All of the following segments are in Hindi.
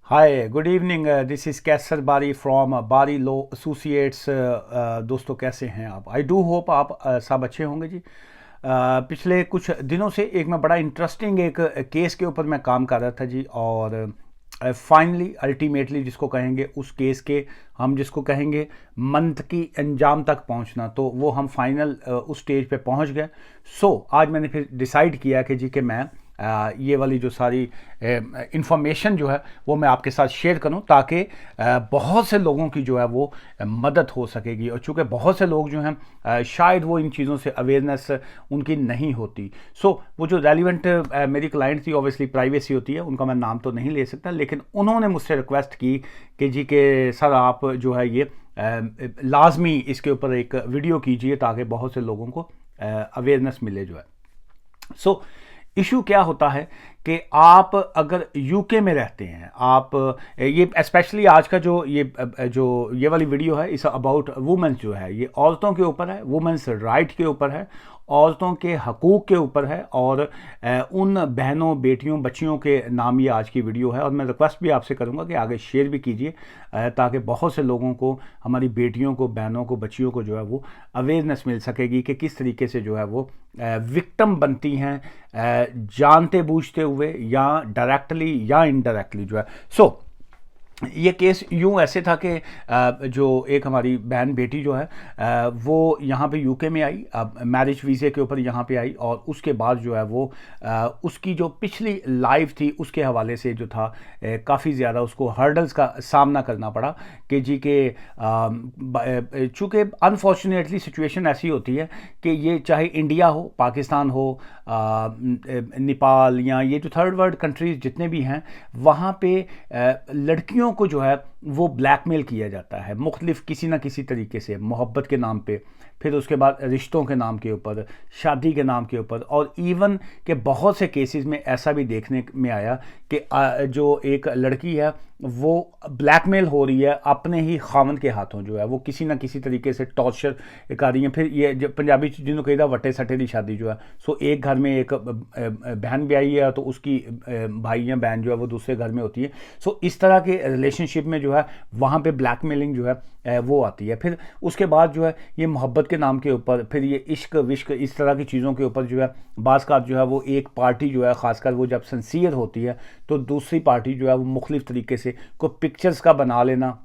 Hi, good evening. This is कैसर बारी फ्रॉम बारी लो एसोसिएट्स। दोस्तों कैसे हैं आप? आई डू होप आप सब अच्छे होंगे जी। पिछले कुछ दिनों से एक मैं बड़ा इंटरेस्टिंग एक केस के ऊपर मैं काम कर रहा था जी। और फाइनली अल्टीमेटली जिसको कहेंगे उस केस के हम जिसको कहेंगे मंथ की अंजाम तक पहुंचना, तो वो हम फाइनल उस स्टेज पे पहुंच गए। आज मैंने फिर डिसाइड किया कि जी कि मैं ये वाली जो सारी इंफॉर्मेशन जो है वो मैं आपके साथ शेयर करूं, ताकि बहुत से लोगों की जो है वो मदद हो सकेगी। और चूँकि बहुत से लोग जो हैं शायद वो इन चीज़ों से अवेयरनेस उनकी नहीं होती। वो जो रेलिवेंट मेरी क्लाइंट थी, ऑब्वियसली प्राइवेसी होती है, उनका मैं नाम तो नहीं ले सकता, लेकिन उन्होंने मुझसे रिक्वेस्ट की कि जी के सर आप जो है ये लाजमी इसके ऊपर एक वीडियो कीजिए ताकि बहुत से लोगों को अवेयरनेस मिले जो है। इशू क्या होता है कि आप अगर यूके में रहते हैं, आप ये स्पेशली आज का जो ये वाली वीडियो है इस अबाउट वुमेन्स जो है, ये औरतों के ऊपर है, वुमेन्स राइट के ऊपर है, औरतों के हकूक़ के ऊपर है, और उन बहनों बेटियों बच्चियों के नाम ये आज की वीडियो है। और मैं रिक्वेस्ट भी आपसे करूँगा कि आगे शेयर भी कीजिए ताकि बहुत से लोगों को, हमारी बेटियों को, बहनों को, बच्चियों को जो है वो अवेयरनेस मिल सकेगी कि किस तरीके से जो है वो विक्टिम बनती हैं जानते बूझते हुए या डायरेक्टली या इनडायरेक्टली जो है। ये केस यूँ ऐसे था कि जो एक हमारी बहन बेटी जो है वो यहाँ पे यूके में आई, मैरिज वीज़े के ऊपर यहाँ पे आई, और उसके बाद जो है वो उसकी जो पिछली लाइफ थी उसके हवाले से जो था काफ़ी ज़्यादा उसको हर्डल्स का सामना करना पड़ा कि जी के चूँकि अनफॉर्चुनेटली सिचुएशन ऐसी होती है कि ये चाहे इंडिया हो, पाकिस्तान हो, नेपाल, या ये जो थर्ड वर्ल्ड कंट्रीज़ जितने भी हैं, वहाँ पे लड़कियों को जो है वो ब्लैकमेल किया जाता है मुख्तलिफ किसी ना किसी तरीके से, मोहब्बत के नाम पे, फिर उसके बाद रिश्तों के नाम के ऊपर, शादी के नाम के ऊपर। और इवन के बहुत से केसेस में ऐसा भी देखने में आया कि जो एक लड़की है वो ब्लैकमेल हो रही है अपने ही खामन के हाथों, जो है वो किसी ना किसी तरीके से टॉर्चर कर रही है। फिर ये जो पंजाबी जिन्होंने कही था वटे सटे की शादी जो है, एक घर में एक बहन ब्याही है तो उसकी भाई या बहन जो है वो दूसरे घर में होती है। इस तरह के रिलेशनशिप में जो है वहाँ पे ब्लैकमेलिंग जो है वो आती है। फिर उसके बाद जो है ये मोहब्बत के नाम के ऊपर, फिर ये इश्क विश्क इस तरह की चीज़ों के ऊपर जो है बाज़ का जो है वो एक पार्टी जो है, ख़ासकर वो जब सिंसियर होती है तो दूसरी पार्टी जो है वो मुख्तलिफ तरीके से को पिक्चर्स का बना लेना,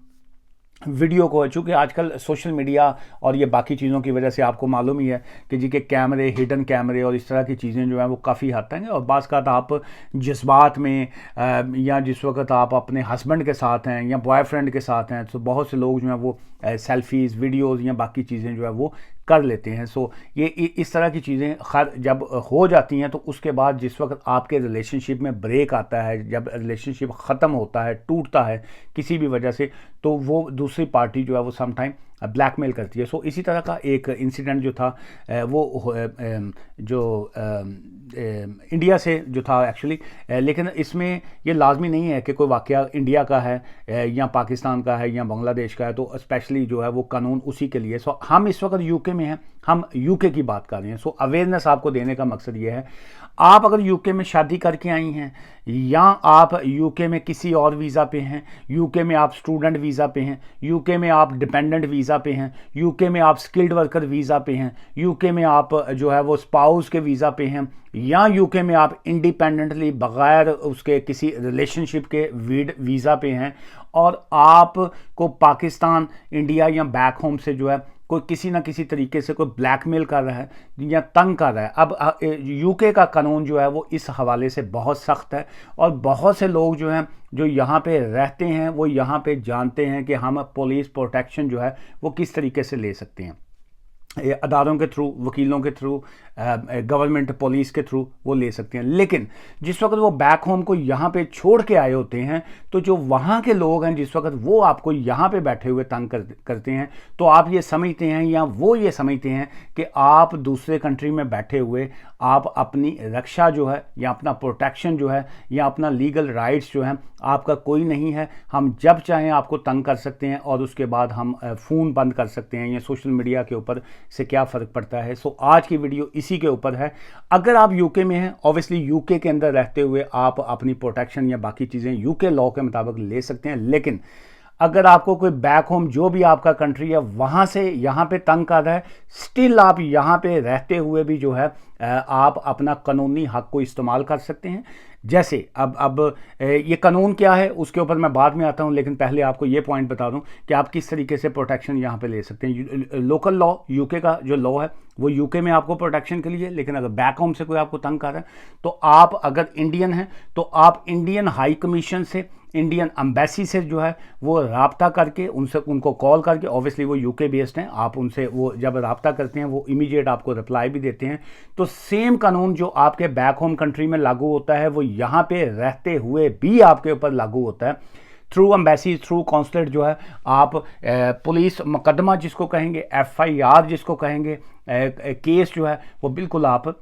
वीडियो को। चूँकि आजकल सोशल मीडिया और ये बाकी चीज़ों की वजह से आपको मालूम ही है कि जी के कैमरे, हिडन कैमरे और इस तरह की चीज़ें जो हैं वो काफ़ी हद तक हैं। और बाज़ का आप जज्बात में या जिस वक्त आप अपने हस्बैंड के साथ हैं या बॉयफ्रेंड के साथ हैं, तो बहुत से लोग जो हैं वो सेल्फीज़, वीडियोज़ या बाकी चीज़ें जो है वो कर लेते हैं। ये इस तरह की चीज़ें खैर जब हो जाती हैं तो उसके बाद जिस वक्त आपके रिलेशनशिप में ब्रेक आता है, जब रिलेशनशिप ख़त्म होता है, टूटता है किसी भी वजह से, तो वो दूसरी पार्टी जो है वो सम टाइम ब्लैकमेल करती है। इसी तरह का एक इंसिडेंट जो था वो जो इंडिया से जो था एक्चुअली, लेकिन इसमें ये लाजमी नहीं है कि कोई वाक़या इंडिया का है या पाकिस्तान का है या बांग्लादेश का है तो स्पेशली जो है वो कानून उसी के लिए। हम इस वक्त यूके में हैं, हम यूके की बात कर रहे हैं। अवेयरनेस आपको देने का मकसद ये है, आप अगर यूके में शादी करके आई हैं या आप यूके में किसी और वीज़ा पे हैं, यूके में आप स्टूडेंट वीज़ा पे हैं, यूके में आप डिपेंडेंट वीज़ा पे हैं, यूके में आप स्किल्ड वर्कर वीज़ा पे हैं, यूके में आप जो है वो स्पाउस के वीज़ा पे हैं, या यूके में आप इंडिपेंडेंटली बग़ैर उसके किसी रिलेशनशिप के वीज़ा पे हैं, और आपको पाकिस्तान, इंडिया या बैक होम से जो है कोई किसी ना किसी तरीके से कोई ब्लैकमेल कर रहा है या तंग कर रहा है। अब यूके का कानून जो है वो इस हवाले से बहुत सख्त है, और बहुत से लोग जो हैं जो यहाँ पे रहते हैं वो यहाँ पे जानते हैं कि हम पुलिस प्रोटेक्शन जो है वो किस तरीके से ले सकते हैं, अदारों के थ्रू, वकीलों के थ्रू, गवर्नमेंट पुलिस के थ्रू वो ले सकते हैं। लेकिन जिस वक्त वो बैक होम को यहाँ पे छोड़ के आए होते हैं तो जो वहाँ के लोग हैं जिस वक्त वो आपको यहाँ पे बैठे हुए तंग करते हैं, तो आप ये समझते हैं या वो ये समझते हैं कि आप दूसरे कंट्री में बैठे हुए आप अपनी रक्षा जो है या अपना प्रोटेक्शन जो है या अपना लीगल राइट्स जो है आपका कोई नहीं है। हम जब चाहें आपको तंग कर सकते हैं और उसके बाद हम फ़ोन बंद कर सकते हैं या सोशल मीडिया के ऊपर से क्या फ़र्क पड़ता है। सो आज की वीडियो इसी के ऊपर है। अगर आप यूके में हैं, ऑब्वियसली यूके के अंदर रहते हुए आप अपनी प्रोटेक्शन या बाकी चीज़ें यूके लॉ के मुताबिक ले सकते हैं, लेकिन अगर आपको कोई बैक होम जो भी आपका कंट्री है वहाँ से यहाँ पे तंग कर रहा है, स्टिल आप यहाँ पे रहते हुए भी जो है आप अपना कानूनी हक को इस्तेमाल कर सकते हैं। जैसे अब ये कानून क्या है उसके ऊपर मैं बाद में आता हूँ, लेकिन पहले आपको ये पॉइंट बता दूँ कि आप किस तरीके से प्रोटेक्शन यहाँ पे ले सकते हैं। लोकल लॉ यूके का जो लॉ है वो यूके में आपको प्रोटेक्शन के लिए, लेकिन अगर बैक होम से कोई आपको तंग कर रहा है तो आप अगर इंडियन हैं तो आप इंडियन हाई कमीशन से, इंडियन एम्बेसी से जो है वो राब्ता करके उनसे, उनको कॉल करके, ऑब्वियसली वो यूके बेस्ड हैं, आप उनसे वो जब राब्ता करते हैं वो इमीडिएट आपको रिप्लाई भी देते हैं। तो सेम कानून जो आपके बैक होम कंट्री में लागू होता है वो यहाँ पे रहते हुए भी आपके ऊपर लागू होता है। थ्रू एम्बेसी, थ्रू कॉन्सुलेट जो है आप पुलिस मुकदमा जिसको कहेंगे, FIR जिसको कहेंगे, केस जो है वो बिल्कुल आप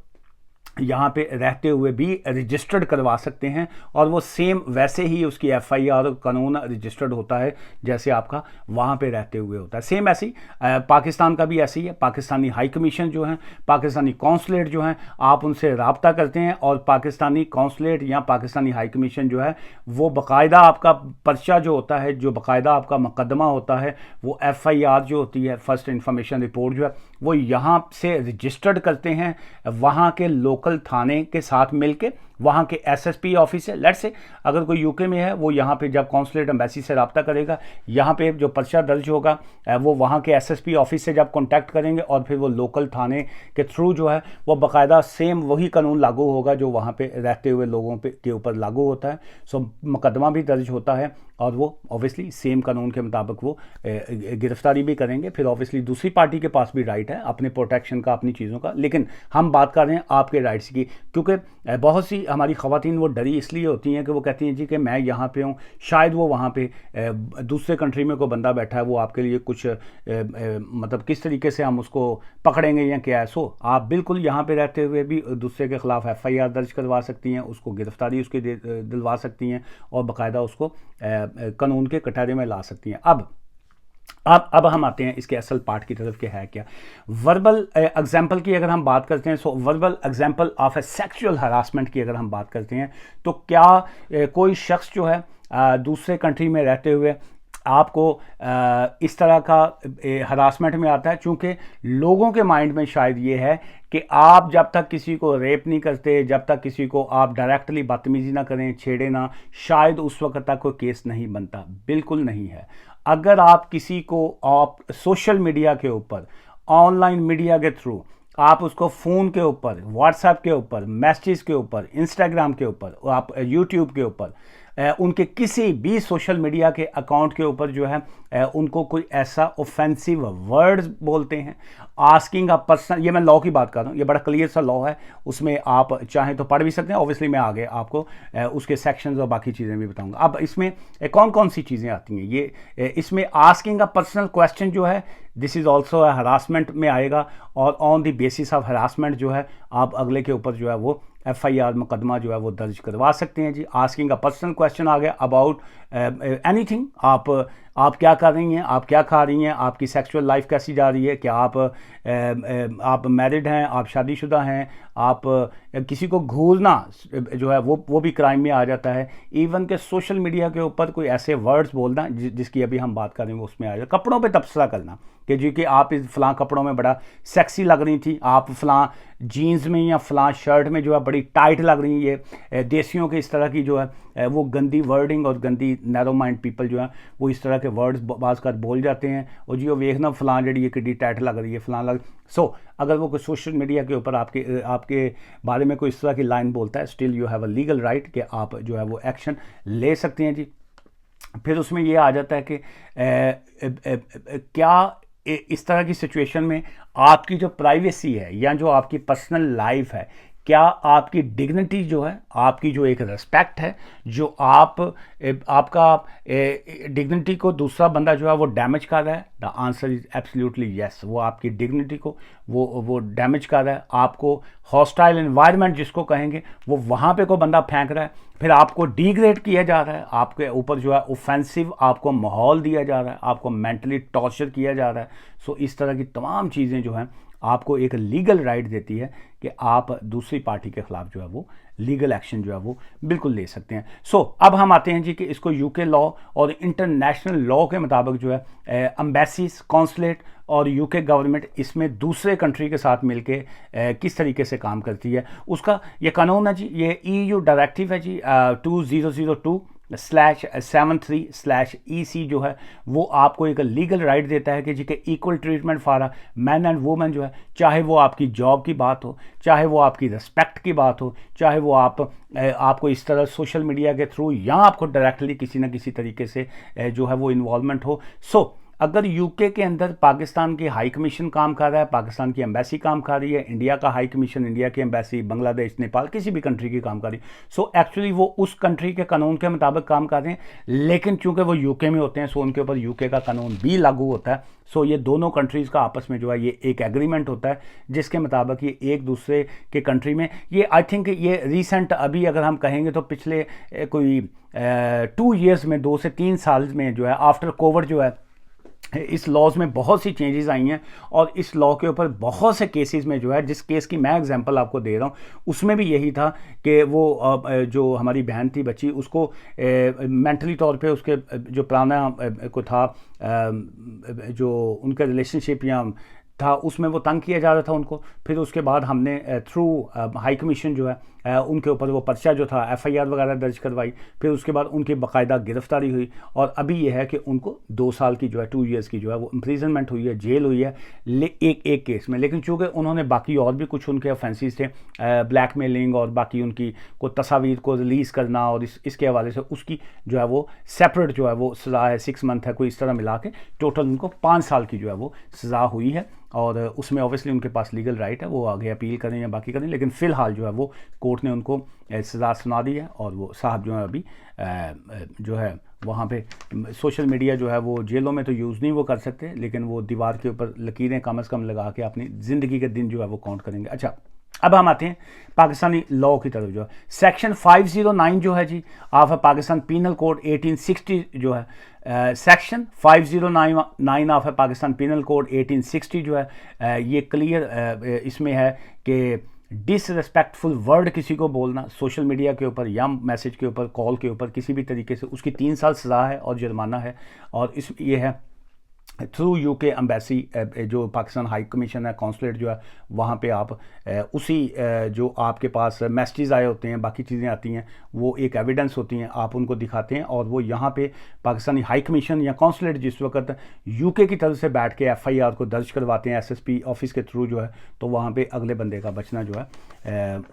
यहाँ पे रहते हुए भी रजिस्टर्ड करवा सकते हैं, और वो सेम वैसे ही उसकी FIR कानून रजिस्टर्ड होता है जैसे आपका वहाँ पे रहते हुए होता है। सेम ऐसे ही पाकिस्तान का भी ऐसे ही है। पाकिस्तानी हाई कमीशन जो है, पाकिस्तानी कौंसलेट जो हैं, आप उनसे रब्ता करते हैं और पाकिस्तानी कौंसलेट या पाकिस्तानी हाई कमीशन जो है वो बाकायदा आपका पर्चा जो होता है, जो बाकायदा आपका मुकदमा होता है, वो FIR जो होती है, फर्स्ट इंफॉर्मेशन रिपोर्ट जो है, वो यहाँ से रजिस्टर्ड करते हैं वहाँ के लोकल थाने के साथ मिलके। वहाँ के SSP ऑफिस है, लेट्स से अगर कोई यूके में है वो यहाँ पे जब कॉन्सुलेट एम्बेसी से रब्ता करेगा, यहाँ पे जो पर्चा दर्ज होगा वो वहाँ के SSP ऑफिस से जब कॉन्टैक्ट करेंगे और फिर वो लोकल थाने के थ्रू जो है वो बाकायदा सेम वही कानून लागू होगा जो वहाँ पे रहते हुए लोगों पे के ऊपर लागू होता है। सो मुकदमा भी दर्ज होता है और वो ऑब्वियसली सेम कानून के मुताबिक वो गिरफ्तारी भी करेंगे। फिर ऑब्वियसली दूसरी पार्टी के पास भी राइट है अपने प्रोटेक्शन का, अपनी चीज़ों का, लेकिन हम बात कर रहे हैं आपके राइट्स की, क्योंकि बहुत सी हमारी ख़वातीन वो डरी इसलिए होती हैं कि वो कहती हैं जी कि मैं यहाँ पे हूँ, शायद वो वहाँ पे दूसरे कंट्री में कोई बंदा बैठा है, वो आपके लिए कुछ मतलब किस तरीके से हम उसको पकड़ेंगे या क्या है। सो आप बिल्कुल यहाँ पे रहते हुए भी दूसरे के ख़िलाफ़ FIR दर्ज करवा सकती हैं, उसको गिरफ्तारी उसकी दिलवा सकती हैं और बाकायदा उसको कानून के कटहरे में ला सकती हैं। अब हम आते हैं इसके असल पार्ट की तरफ कि है क्या। वर्बल एग्जाम्पल की अगर हम बात करते हैं, so verbal example of a sexual harassment की अगर हम बात करते हैं तो क्या कोई शख्स जो है दूसरे कंट्री में रहते हुए आपको इस तरह का हरासमेंट में आता है, चूँकि लोगों के माइंड में शायद ये है कि आप जब तक किसी को रेप नहीं करते, जब तक किसी को आप डायरेक्टली बदतमीजी ना करें, छेड़े ना, शायद उस वक्त तक कोई केस नहीं बनता। बिल्कुल नहीं है। अगर आप किसी को आप सोशल मीडिया के ऊपर, ऑनलाइन मीडिया के थ्रू आप उसको फ़ोन के ऊपर, व्हाट्सएप के ऊपर, मैसेज के ऊपर, इंस्टाग्राम के ऊपर, आप यूट्यूब के ऊपर, उनके किसी भी सोशल मीडिया के अकाउंट के ऊपर जो है उनको कोई ऐसा ऑफेंसिव वर्ड्स बोलते हैं, आस्किंग अ पर्सन, ये मैं लॉ की बात कर रहा हूँ, ये बड़ा क्लियर सा लॉ है, उसमें आप चाहें तो पढ़ भी सकते हैं। ऑब्वियसली मैं आगे आपको उसके सेक्शंस और बाकी चीज़ें भी बताऊंगा। अब इसमें कौन कौन सी चीज़ें आती हैं, ये इसमें आस्किंग अ पर्सनल क्वेश्चन जो है दिस इज़ ऑल्सो हरासमेंट में आएगा, और on the basis of harassment जो है आप अगले के ऊपर जो है वो FIR मुकदमा जो है वो दर्ज करवा सकते हैं जी। आस्किंग अ पर्सनल क्वेश्चन आ गया अबाउट एनीथिंग, आप क्या कर रही हैं, आप क्या खा रही हैं, आपकी सेक्सुअल लाइफ कैसी जा रही है, क्या आप मैरिड हैं, आप शादीशुदा हैं, आप किसी को घूरना जो है वो भी क्राइम में आ जाता है। इवन के सोशल मीडिया के ऊपर कोई ऐसे वर्ड्स बोलना जिसकी अभी हम बात कर रहे हैं वो उसमें आ जाए। कपड़ों पे तबसरा करना कि जी कि आप इस फ़लाँ कपड़ों में बड़ा सेक्सी लग रही थी, आप फ़लाँ जीन्स में या फ़लाँ शर्ट में जो है बड़ी टाइट लग रही है। ये देसियों के इस तरह की जो है वो गंदी वर्डिंग और गंदी नैरो माइंड पीपल जो है वो इस तरह के वर्ड्स बाज़ कर बोल जाते हैं, और जी वो देखना फ़लाँ जड़ी ये किड्डी टाइट लग रही है, फ़लाँ लग। सो अगर वो कोई सोशल मीडिया के ऊपर आपके बारे में कोई इस तरह की लाइन बोलता है, still you have a legal right कि आप जो है वो एक्शन ले सकते हैं जी। फिर उसमें ये आ जाता है कि क्या इस तरह की सिचुएशन में आपकी जो प्राइवेसी है या जो आपकी पर्सनल लाइफ है, क्या आपकी डिग्निटी जो है, आपकी जो एक रिस्पेक्ट है, जो आपका डिग्निटी को दूसरा बंदा जो है वो डैमेज कर रहा है? The answer is absolutely yes. वो आपकी डिग्निटी को वो डैमेज कर रहा है, आपको हॉस्टाइल एनवायरनमेंट जिसको कहेंगे वो वहाँ पे कोई बंदा फेंक रहा है, फिर आपको डिग्रेड किया जा रहा है, आपके ऊपर जो है ऑफेंसिव आपको माहौल दिया जा रहा है, आपको मेंटली टॉर्चर किया जा रहा है। सो इस तरह की तमाम चीज़ें जो हैं आपको एक लीगल राइट देती है कि आप दूसरी पार्टी के खिलाफ जो है वो लीगल एक्शन जो है वो बिल्कुल ले सकते हैं। सो अब हम आते हैं जी कि इसको यूके लॉ और इंटरनेशनल लॉ के मुताबिक जो है एम्बेसीज, कॉन्सुलेट और यूके गवर्नमेंट इसमें दूसरे कंट्री के साथ मिलके किस तरीके से काम करती है, उसका ये कानून है जी, ये EU डायरेक्टिव है जी 2002/73/EC जो है वो आपको एक लीगल राइट देता है कि जी के equal treatment for man and women जो है, चाहे वो आपकी जॉब की बात हो, चाहे वो आपकी रिस्पेक्ट की बात हो, चाहे वो आपको इस तरह सोशल मीडिया के थ्रू या आपको डायरेक्टली किसी न किसी तरीके से जो है वो इन्वॉल्वमेंट हो। सो अगर यूके के अंदर पाकिस्तान की हाई कमीशन काम कर रहा है, पाकिस्तान की एम्बेसी काम कर रही है, इंडिया का हाई कमीशन, इंडिया की एम्बेसी, बांग्लादेश, नेपाल, किसी भी कंट्री की काम कर रही है, सो एक्चुअली वो उस कंट्री के कानून के मुताबिक काम कर रहे हैं, लेकिन चूंकि वो यूके में होते हैं सो उनके ऊपर यूके का कानून भी लागू होता है। सो ये दोनों कंट्रीज़ का आपस में जो है ये एक एग्रीमेंट होता है जिसके मुताबिक ये एक दूसरे के कंट्री में, ये आई थिंक ये रिसेंट अभी अगर हम कहेंगे तो पिछले कोई 2 ईयर्स में, 2 से 3 साल में जो है आफ्टर कोविड जो है इस लॉज में बहुत सी चेंजेस आई हैं और इस लॉ के ऊपर बहुत से केसेस में जो है, जिस केस की मैं एग्जांपल आपको दे रहा हूँ उसमें भी यही था कि वो जो हमारी बहन थी, बच्ची, उसको मेंटली तौर पे उसके जो पुराना को था जो उनका रिलेशनशिप या था उसमें वो तंग किया जा रहा था उनको। फिर उसके बाद हमने थ्रू हाई कमीशन जो है उनके ऊपर वो पर्चा जो था FIR वगैरह दर्ज करवाई, फिर उसके बाद उनकी बाकायदा गिरफ्तारी हुई और अभी ये है कि उनको 2 साल की जो है 2 ईयर्स की जो है वो इम्प्रिजनमेंट हुई है, जेल हुई है एक केस में। लेकिन चूँकि उन्होंने बाकी और भी कुछ उनके ऑफेंसेस थे, ब्लैकमेलिंग और बाकी उनकी को तस्वीर को रिलीज़ करना और इसके हवाले से उसकी जो है वो सेपरेट जो है वो सज़ा है, 6 मंथ है, कोई इस तरह मिला के टोटल उनको 5 साल की जो है वो सज़ा हुई है। और उसमें ऑब्वियसली उनके पास लीगल राइट है, वो आगे अपील करें या बाकी करें, लेकिन फ़िलहाल जो है वो कोर्ट ने उनको सज़ा सुना दी है और वो साहब जो है अभी जो है वहाँ पे सोशल मीडिया जो है वो जेलों में तो यूज़ नहीं वो कर सकते, लेकिन वो दीवार के ऊपर लकीरें कम से कम लगा के अपनी ज़िंदगी के दिन जो है वो काउंट करेंगे। अच्छा, अब हम आते हैं पाकिस्तानी लॉ की तरफ। जो है सेक्शन 509 जो है जी ऑफ पाकिस्तान पीनल कोड 1860 जो है, section 509 of Pakistan penal code 1860 जो है ये क्लियर इसमें है कि डिसरिस्पेक्टफुल वर्ड किसी को बोलना सोशल मीडिया के ऊपर या मैसेज के ऊपर, कॉल के ऊपर, किसी भी तरीके से, उसकी 3 साल सज़ा है और जुर्माना है। और इस ये है थ्रू यूके एम्बेसी, जो पाकिस्तान हाई कमीशन है, कॉन्सुलेट जो है वहाँ पे आप उसी जो आपके पास मैसेजेस आए होते हैं, बाकी चीज़ें आती हैं, वो एक एविडेंस होती हैं, आप उनको दिखाते हैं और वो यहाँ पे पाकिस्तानी हाई कमीशन या कॉन्सुलेट जिस वक्त यूके की तरफ से बैठ के FIR को दर्ज करवाते हैं SSP ऑफिस के थ्रू जो है, तो वहाँ पे अगले बंदे का बचना जो है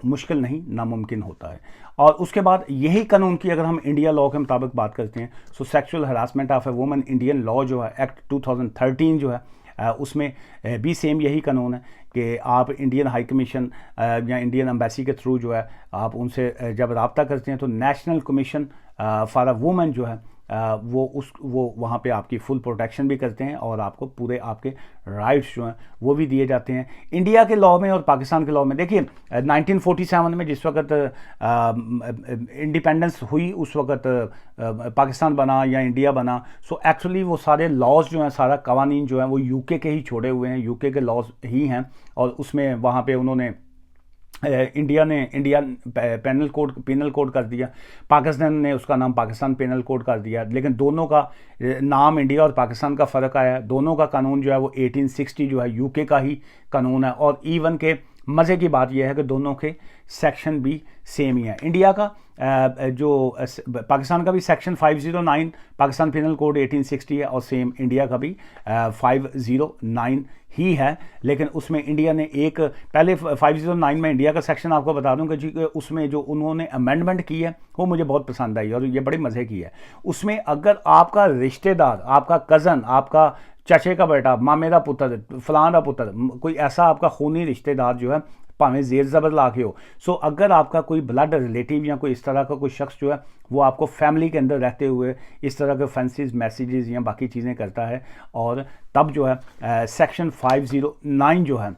मुश्किल नहीं, नामुमकिन होता है। और उसके बाद यही कानून की अगर हम इंडिया लॉ के मुताबिक बात करते हैं, सो sexual harassment of a woman Indian law जो है एक्ट 2013 जो है उसमें भी सेम यही कानून है कि आप इंडियन हाई कमीशन या इंडियन एम्बेसी के थ्रू जो है आप उनसे जब रब्ता करते हैं तो national commission for a woman जो है वो वहाँ पे आपकी फुल प्रोटेक्शन भी करते हैं और आपको पूरे आपके राइट्स जो हैं वो भी दिए जाते हैं। इंडिया के लॉ में और पाकिस्तान के लॉ में देखिए 1947 में जिस वक्त इंडिपेंडेंस हुई उस वक्त पाकिस्तान बना या इंडिया बना, सो एक्चुअली वो सारे लॉज जो हैं, सारा कवानीन जो हैं वो यूके के ही छोड़े हुए हैं, यूके के लॉज ही हैं। और उसमें वहाँ पे उन्होंने इंडिया ने इंडियन पेनल कोड कर दिया, पाकिस्तान ने उसका नाम पाकिस्तान पेनल कोड कर दिया, लेकिन दोनों का नाम इंडिया और पाकिस्तान का फ़र्क आया है। दोनों का कानून जो है वो 1860 जो है यूके का ही कानून है। और इवन के मज़े की बात यह है कि दोनों के सेक्शन भी सेम ही है। इंडिया का जो पाकिस्तान का भी सेक्शन 509 पाकिस्तान पेनल कोड 1860 है और सेम इंडिया का भी 509 ही है, लेकिन उसमें इंडिया ने एक पहले 509 में इंडिया का सेक्शन आपको बता दूं कि जी उसमें जो उन्होंने अमेंडमेंट की है वो मुझे बहुत पसंद आई और ये बड़ी मज़े की है। उसमें अगर आपका रिश्तेदार, आपका कज़न, आपका चचे का बेटा, मामे का पुत्र, फलां का पुत्र, कोई ऐसा आपका खूनी रिश्तेदार जो है भावें जेर ज़बर ला के हो। सो अगर आपका कोई ब्लड रिलेटिव या कोई इस तरह का कोई शख्स जो है वो आपको फैमिली के अंदर रहते हुए इस तरह के ऑफेंसेस मैसेजेस या बाकी चीज़ें करता है, और तब जो है सेक्शन 509 जो है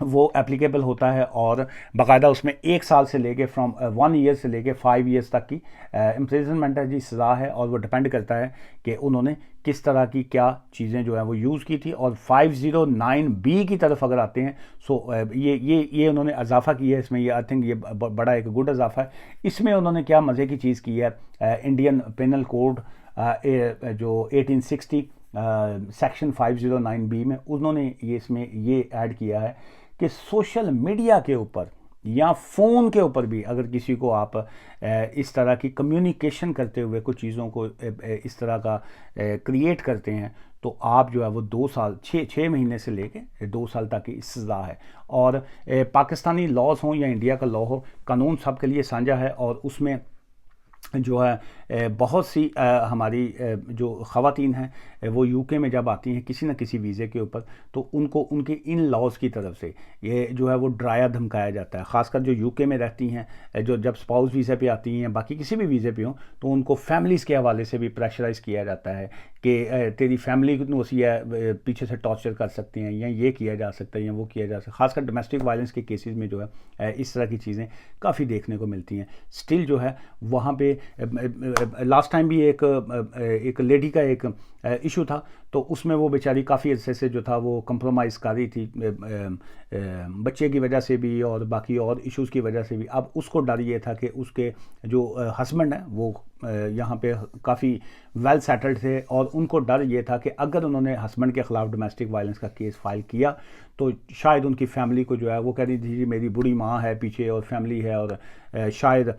वो एप्लीकेबल होता है, और बाकायदा उसमें 1 साल से लेके फ्रॉम 1 ईयर से लेके 5 ईयर्स तक की इम्प्रिजनमेंट की सज़ा है। और वो डिपेंड करता है कि उन्होंने किस तरह की क्या चीज़ें जो है वो यूज़ की थी। और 509B की तरफ अगर आते हैं, सो ये उन्होंने इजाफा किया है इसमें, ये आई थिंक ये बड़ा एक गुड इजाफा है। इसमें उन्होंने क्या मज़े की चीज़ की है, इंडियन पेनल कोड जो 1860 सेक्शन 509B में उन्होंने ये इसमें ये ऐड किया है कि सोशल मीडिया के ऊपर या फ़ोन के ऊपर भी अगर किसी को आप इस तरह की कम्युनिकेशन करते हुए कुछ चीज़ों को इस तरह का क्रिएट करते हैं, तो आप जो है वो 2 साल 6 महीने से लेके 2 साल तक की सज़ा है। और पाकिस्तानी लॉज हों या इंडिया का लॉ हो, कानून सबके लिए साझा है। और उसमें जो है बहुत सी हमारी जो ख़वातीन हैं वो यूके में जब आती हैं किसी न किसी वीज़े के ऊपर, तो उनको उनके इन लॉज़ की तरफ से ये जो है वो डराया धमकाया जाता है। ख़ासकर जो यूके में रहती हैं, जो जब स्पाउस वीज़े पे आती हैं या बाकी किसी भी वीज़े पे हों, तो उनको फैमिलीज़ के हवाले से भी प्रेशराइज़ किया जाता है कि तेरी फैमिली को पीछे से टॉर्चर कर सकते हैं, या ये किया जा सकता है या वो किया जा सकता है। ख़ासकर डोमेस्टिक वायलेंस के केसेस में जो है इस तरह की चीज़ें काफ़ी देखने को मिलती हैं। स्टिल जो है वहाँ पे लास्ट टाइम भी एक लेडी का एक इशू था, तो उसमें वो बेचारी काफ़ी अर्से से जो था वो कंप्रोमाइज़ कर रही थी बच्चे की वजह से भी और बाकी और इश्यूज़ की वजह से भी। अब उसको डर ये था कि उसके जो हस्बैंड हैं वो यहाँ पे काफ़ी वेल सेटल्ड थे, और उनको डर ये था कि अगर उन्होंने हस्बैंड के ख़िलाफ़ डोमेस्टिक वायलेंस का केस फाइल किया तो शायद उनकी फैमिली को जो है वो कह रही थी मेरी बूढ़ी माँ है पीछे और फैमिली है, और शायद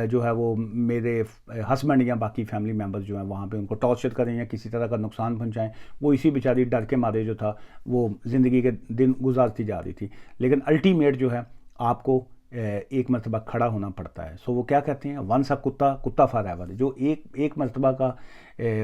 जो है वो मेरे हस्बैंड या बाकी फैमिली मेम्बर्स जो हैं वहाँ पे उनको टॉर्चर करें या किसी तरह का नुकसान पहुँचाएं। वो इसी बेचारी डर के मारे जो था वो ज़िंदगी के दिन गुजारती जा रही थी। लेकिन अल्टीमेट जो है आपको एक मरतबा खड़ा होना पड़ता है। सो वो क्या कहते हैं, वंस अ कुत्ता फॉर एवर। जो एक मरतबा का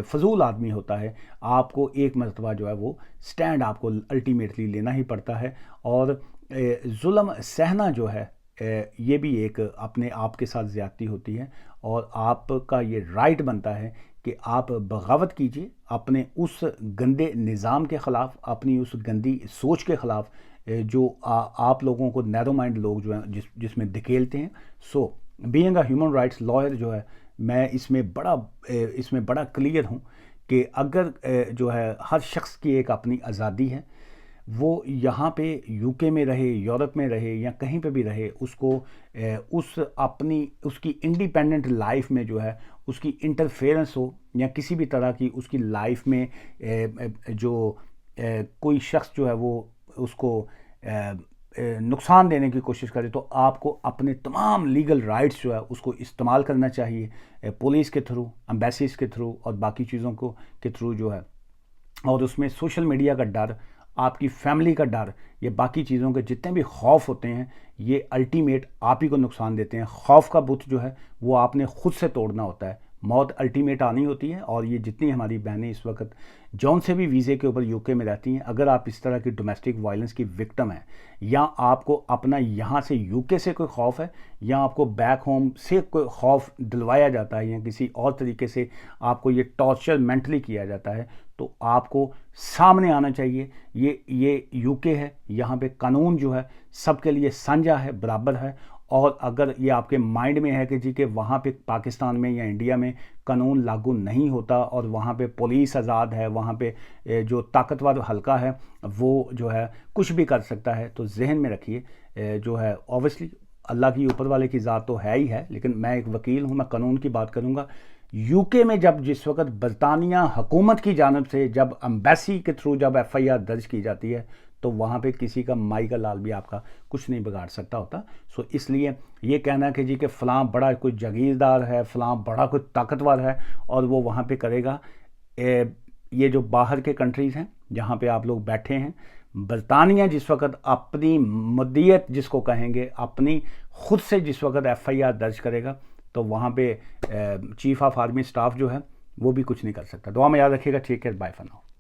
फजूल आदमी होता है, आपको एक मरतबा जो है वो स्टैंड आपको अल्टीमेटली लेना ही पड़ता है। और जुल्म सहना जो है ये भी एक अपने आप के साथ ज़्यादती होती है, और आपका ये राइट बनता है कि आप बगावत कीजिए अपने उस गंदे निज़ाम के ख़िलाफ़, अपनी उस गंदी सोच के ख़िलाफ़ जो आप लोगों को नैरो माइंड लोग जो हैं जिसमें धकेलते हैं। So being a human rights lawyer जो है मैं इसमें बड़ा क्लियर हूँ कि अगर जो है हर शख्स की एक अपनी आज़ादी है, वो यहाँ पे यूके में रहे, यूरोप में रहे या कहीं पे भी रहे, उसको उसकी इंडिपेंडेंट लाइफ में जो है उसकी इंटरफेरेंस हो या किसी भी तरह की उसकी लाइफ में जो कोई शख्स जो है वो उसको नुकसान देने की कोशिश करे, तो आपको अपने तमाम लीगल राइट्स जो है उसको इस्तेमाल करना चाहिए पुलिस के थ्रू, एम्बेसीज के थ्रू और बाकी चीज़ों को के थ्रू जो है। और उसमें सोशल मीडिया का डर, आपकी फैमिली का डर, ये बाकी चीज़ों के जितने भी खौफ होते हैं ये अल्टीमेट आप ही को नुकसान देते हैं। खौफ का बुत जो है वो आपने खुद से तोड़ना होता है। मौत अल्टीमेट आनी होती है। और ये जितनी हमारी बहनें इस वक्त जौन से भी वीज़े के ऊपर यूके में रहती हैं, अगर आप इस तरह की डोमेस्टिक वायलेंस की विक्टिम हैं या आपको अपना यहाँ से यूके से कोई खौफ है या आपको बैक होम से कोई खौफ दिलवाया जाता है या किसी और तरीके से आपको ये टॉर्चर मेंटली किया जाता है, तो आपको सामने आना चाहिए। ये यूके है, यहाँ पे कानून जो है सबके लिए साझा है, बराबर है। और अगर ये आपके माइंड में है कि जी कि वहाँ पे पाकिस्तान में या इंडिया में कानून लागू नहीं होता और वहाँ पे पुलिस आज़ाद है, वहाँ पे जो ताकतवर हल्का है वो जो है कुछ भी कर सकता है, तो जहन में रखिए जो है ऑब्वियसली अल्लाह की ऊपर वाले की ज़ात तो है ही है, लेकिन मैं एक वकील हूँ, मैं कानून की बात करूँगा। यूके में जिस वक्त बरतानिया हुकूमत की जानब से जब एम्बेसी के थ्रू जब FIR दर्ज की जाती है, तो वहाँ पे किसी का माई का लाल भी आपका कुछ नहीं बिगाड़ सकता होता। सो इसलिए ये कहना कि जी कि फ़लाँ बड़ा कोई जागीरदार है, फ़लाँ बड़ा कोई ताकतवर है और वो वहाँ पे करेगा, ये जो बाहर के कंट्रीज़ हैं जहाँ पे आप लोग बैठे हैं, बरतानिया जिस वक्त अपनी मदीयत जिसको कहेंगे अपनी खुद से जिस वक्त FIR दर्ज करेगा, तो वहाँ पे चीफ ऑफ आर्मी स्टाफ जो है वो भी कुछ नहीं कर सकता। दुआ में याद रखिएगा। ठीक है, बाय फॉर नाउ।